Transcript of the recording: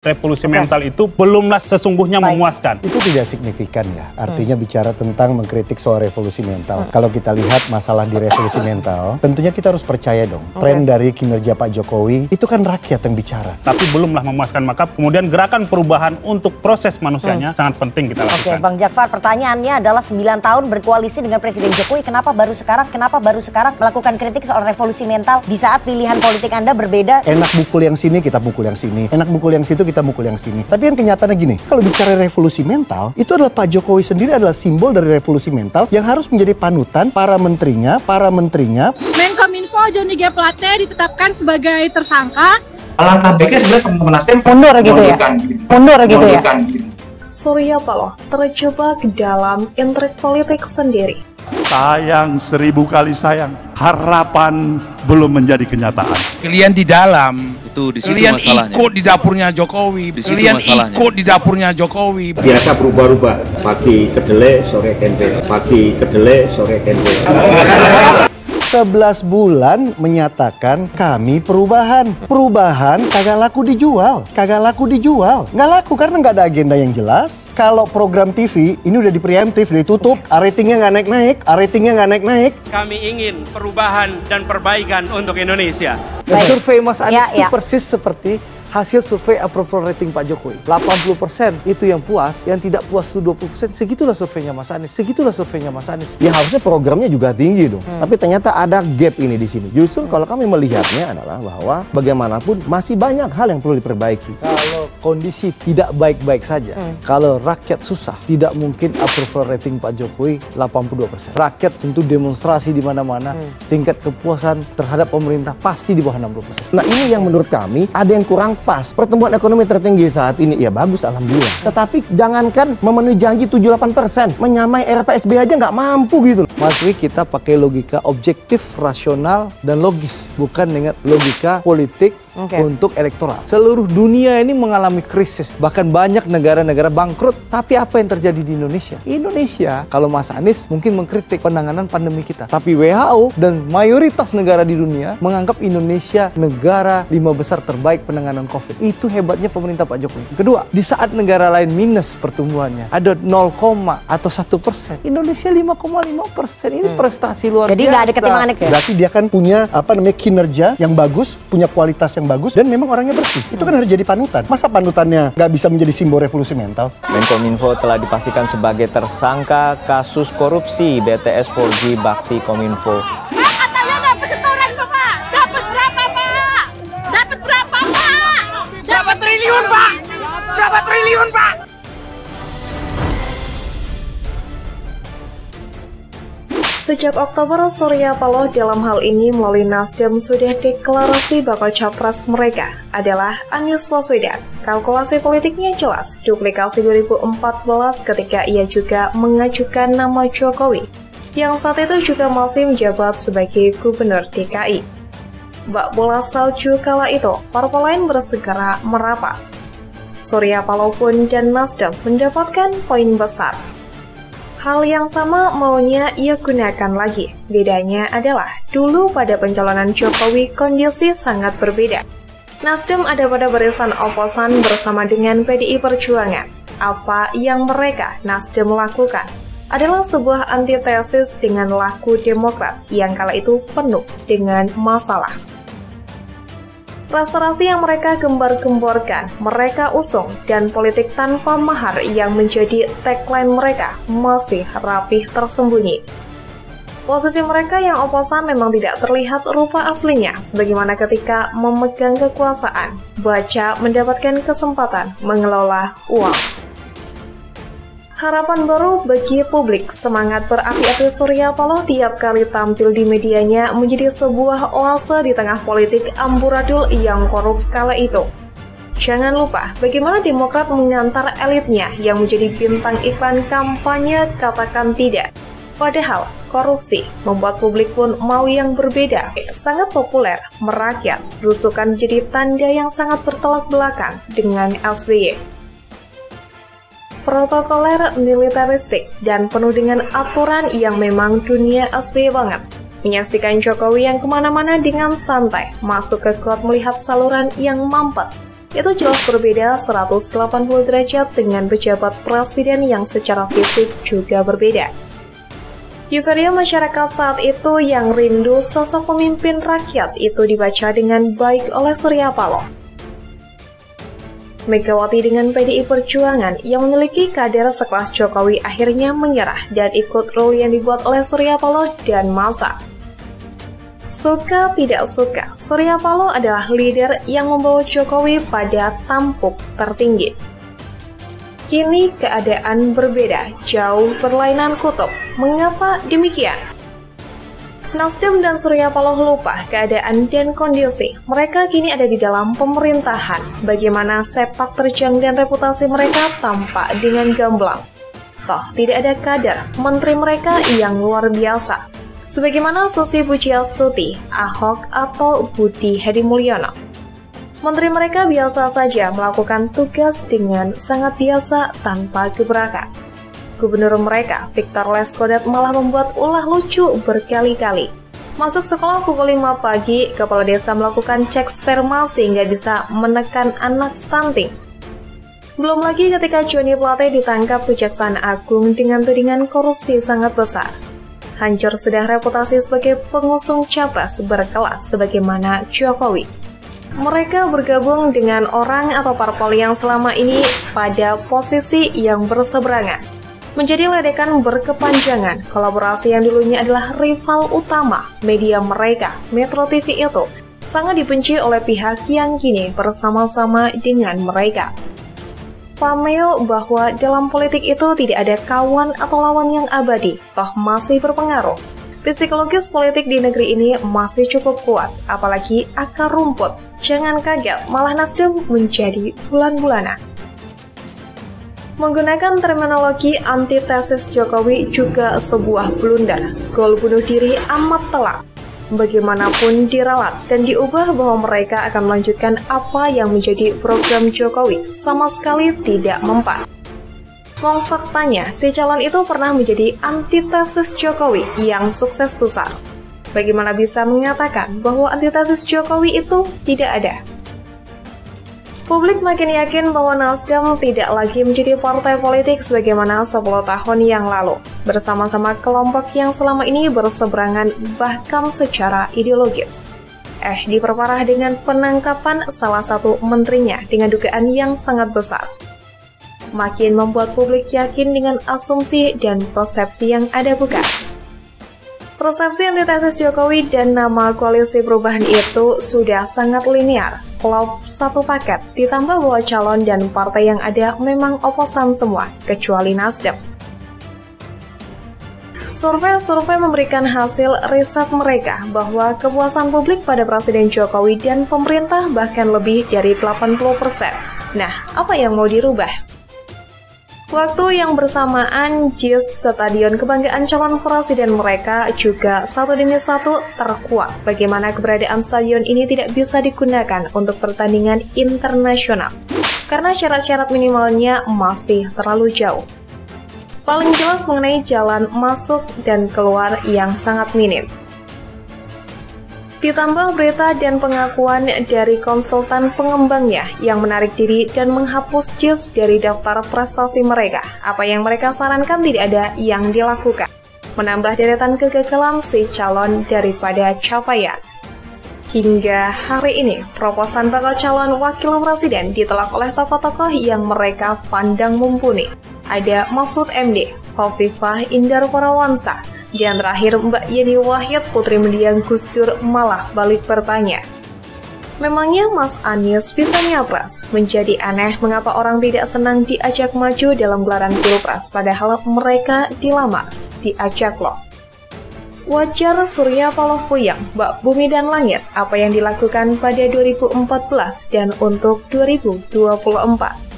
Revolusi mental itu belumlah sesungguhnya memuaskan. Itu tidak signifikan ya, artinya bicara tentang mengkritik soal revolusi mental. Kalau kita lihat masalah di revolusi mental, tentunya kita harus percaya dong. Tren dari kinerja Pak Jokowi, itu kan rakyat yang bicara. Tapi belumlah memuaskan, maka kemudian gerakan perubahan untuk proses manusianya sangat penting kita lakukan. Oke, Bang Jakfar, pertanyaannya adalah 9 tahun berkoalisi dengan Presiden Jokowi, kenapa baru sekarang melakukan kritik soal revolusi mental di saat pilihan politik Anda berbeda? Enak mukul yang sini, kita mukul yang sini. Enak mukul yang situ, kita mukul yang sini. Tapi kan kenyataannya gini, kalau bicara revolusi mental, itu adalah Pak Jokowi sendiri adalah simbol dari revolusi mental yang harus menjadi panutan para menterinya. Menkominfo Johnny G. Plate ditetapkan sebagai tersangka. Langkah baiknya sebenarnya teman-teman Nasdem mundur gitu ya? Mundur gitu ya? Surya Paloh terjebak dalam intrik politik sendiri. Sayang 1000 kali sayang, harapan belum menjadi kenyataan. Kalian di dalam, itu di situ kalian masalahnya. ikut di dapurnya Jokowi, ikut di dapurnya Jokowi. Biasa berubah-ubah, pagi kedelai, sore tempe, pagi kedelai, sore tempe. 11 bulan menyatakan kami perubahan. Perubahan kagak laku dijual. Nggak laku karena nggak ada agenda yang jelas. Kalau program TV ini udah dipreemptif, ditutup, ratingnya nggak naik-naik. Kami ingin perubahan dan perbaikan untuk Indonesia. Survei Mas Anies itu persis seperti hasil survei approval rating Pak Jokowi. 80% itu yang puas, yang tidak puas itu 20%. Segitulah surveinya Mas Anies. Ya harusnya programnya juga tinggi dong. Tapi ternyata ada gap ini di sini. Justru kalau kami melihatnya adalah bahwa bagaimanapun masih banyak hal yang perlu diperbaiki. Kalau kondisi tidak baik-baik saja, kalau rakyat susah, tidak mungkin approval rating Pak Jokowi 82%. Rakyat tentu demonstrasi di mana-mana, tingkat kepuasan terhadap pemerintah pasti di bawah 60%. Nah ini yang menurut kami ada yang kurang pas. Pertumbuhan ekonomi tertinggi saat ini, ya bagus alhamdulillah. Tetapi jangankan memenuhi janji 78%, menyamai RPSB aja nggak mampu gitu. Mas Wi, kita pakai logika objektif, rasional, dan logis. Bukan dengan logika politik untuk elektoral. Seluruh dunia ini mengalami krisis. Bahkan banyak negara-negara bangkrut. Tapi apa yang terjadi di Indonesia? Indonesia, kalau Mas Anies mungkin mengkritik penanganan pandemi kita. Tapi WHO dan mayoritas negara di dunia menganggap Indonesia negara 5 besar terbaik penanganan COVID. Itu hebatnya pemerintah Pak Jokowi. Kedua, di saat negara lain minus pertumbuhannya, ada 0, atau 1%. Indonesia 5,5%. Ini prestasi luar biasa. Jadi nggak ada ketimpangan ya? Berarti dia kan punya kinerja yang bagus, punya kualitas yang bagus, dan memang orangnya bersih. Itu kan harus jadi panutan. Masa panutannya nggak bisa menjadi simbol revolusi mental? Menkominfo telah dipastikan sebagai tersangka kasus korupsi BTS 4G Bakti Kominfo. Katanya dapat setoran Bapak. Dapat berapa Pak? Dapat triliun Pak. Sejak Oktober, Surya Paloh dalam hal ini melalui Nasdem sudah deklarasi bakal capres mereka adalah Anies Baswedan. Kalkulasi politiknya jelas, duplikasi 2014 ketika ia juga mengajukan nama Jokowi, yang saat itu juga masih menjabat sebagai Gubernur DKI. Bak bola salju kala itu, parpol lain bersegera merapat. Surya Paloh pun dan Nasdem mendapatkan poin besar. Hal yang sama maunya ia gunakan lagi. Bedanya adalah dulu pada pencalonan Jokowi kondisi sangat berbeda. Nasdem ada pada barisan oposan bersama dengan PDI Perjuangan. Apa yang mereka Nasdem lakukan adalah sebuah antitesis dengan laku Demokrat yang kala itu penuh dengan masalah. Rasa-rasi yang mereka gembar-gemborkan, mereka usung, dan politik tanpa mahar yang menjadi tagline mereka masih rapih tersembunyi. Posisi mereka yang oposan memang tidak terlihat rupa aslinya, sebagaimana ketika memegang kekuasaan, baca mendapatkan kesempatan mengelola uang. Harapan baru bagi publik, semangat berapi-api Surya Paloh tiap kali tampil di medianya menjadi sebuah oase di tengah politik amburadul yang korup kala itu. Jangan lupa bagaimana Demokrat mengantar elitnya yang menjadi bintang iklan kampanye katakan tidak. Padahal korupsi membuat publik pun mau yang berbeda. Sangat populer, merakyat, berusukan menjadi tanda yang sangat bertolak belakang dengan SBY. Protokoler, militeristik, dan penuh dengan aturan yang memang dunia SBY banget. Menyaksikan Jokowi yang kemana-mana dengan santai, masuk ke got melihat saluran yang mampet. itu jelas berbeda 180 derajat dengan pejabat presiden yang secara fisik juga berbeda. Euforia masyarakat saat itu yang rindu sosok pemimpin rakyat itu dibaca dengan baik oleh Surya Paloh. Megawati dengan PDI Perjuangan yang memiliki kader sekelas Jokowi akhirnya menyerah dan ikut role yang dibuat oleh Surya Paloh dan massa. Suka tidak suka, Surya Paloh adalah leader yang membawa Jokowi pada tampuk tertinggi. Kini keadaan berbeda, jauh berlainan kutub. Mengapa demikian? Nasdem dan Surya Paloh lupa keadaan dan kondisi. Mereka kini ada di dalam pemerintahan. Bagaimana sepak terjang dan reputasi mereka tampak dengan gamblang. Toh tidak ada kader, menteri mereka yang luar biasa. Sebagaimana Susi Pujiastuti, Ahok, atau Budi Hedi Mulyono. Menteri mereka biasa saja melakukan tugas dengan sangat biasa tanpa gebrakan. Gubernur mereka, Victor Leskodat, malah membuat ulah lucu berkali-kali. Masuk sekolah pukul 5 pagi, kepala desa melakukan cek sperma sehingga bisa menekan anak stunting. Belum lagi ketika Joni Plate ditangkap Kejaksaan Agung dengan tudingan korupsi sangat besar. Hancur sudah reputasi sebagai pengusung capres berkelas sebagaimana Jokowi. Mereka bergabung dengan orang atau parpol yang selama ini pada posisi yang berseberangan. Menjadi ledekan berkepanjangan, kolaborasi yang dulunya adalah rival utama media mereka, Metro TV itu, sangat dibenci oleh pihak yang kini bersama-sama dengan mereka. Pameo bahwa dalam politik itu tidak ada kawan atau lawan yang abadi, toh masih berpengaruh. Psikologis politik di negeri ini masih cukup kuat, apalagi akar rumput. Jangan kaget, malah Nasdem menjadi bulan-bulanan. Menggunakan terminologi antitesis Jokowi juga sebuah blunder. Gol bunuh diri amat telak. Bagaimanapun diralat dan diubah bahwa mereka akan melanjutkan apa yang menjadi program Jokowi sama sekali tidak mempan. Wong faktanya, si calon itu pernah menjadi antitesis Jokowi yang sukses besar. Bagaimana bisa mengatakan bahwa antitesis Jokowi itu tidak ada? Publik makin yakin bahwa Nasdem tidak lagi menjadi partai politik sebagaimana 10 tahun yang lalu, bersama-sama kelompok yang selama ini berseberangan bahkan secara ideologis. Diperparah dengan penangkapan salah satu menterinya dengan dugaan yang sangat besar. Makin membuat publik yakin dengan asumsi dan persepsi yang ada bukan. Persepsi antitesis Jokowi dan nama koalisi perubahan itu sudah sangat linear, klop satu paket, ditambah bahwa calon dan partai yang ada memang oposan semua, kecuali Nasdem. Survei memberikan hasil riset mereka bahwa kepuasan publik pada Presiden Jokowi dan pemerintah bahkan lebih dari 80%. Nah, apa yang mau dirubah? Waktu yang bersamaan, JIS Stadion Kebanggaan calon presiden mereka juga satu demi satu terkuak bagaimana keberadaan stadion ini tidak bisa digunakan untuk pertandingan internasional karena syarat-syarat minimalnya masih terlalu jauh. Paling jelas mengenai jalan masuk dan keluar yang sangat minim. Ditambah berita dan pengakuan dari konsultan pengembangnya yang menarik diri dan menghapus JIS dari daftar prestasi mereka. Apa yang mereka sarankan tidak ada yang dilakukan. Menambah deretan kegagalan si calon daripada capaian. Hingga hari ini, proposan bakal calon wakil presiden ditolak oleh tokoh-tokoh yang mereka pandang mumpuni. Ada Mahfud MD, Hovifah Indar Parawansa, dan terakhir Mbak Yeni Wahid, putri mendiang Gus Dur, malah balik bertanya. Memangnya Mas Anies bisa nyapres? Menjadi aneh mengapa orang tidak senang diajak maju dalam gelaran pilpres, padahal mereka dilamar, diajak loh. Wajar Surya Paloh puyeng, bak bumi dan langit, apa yang dilakukan pada 2014 dan untuk 2024.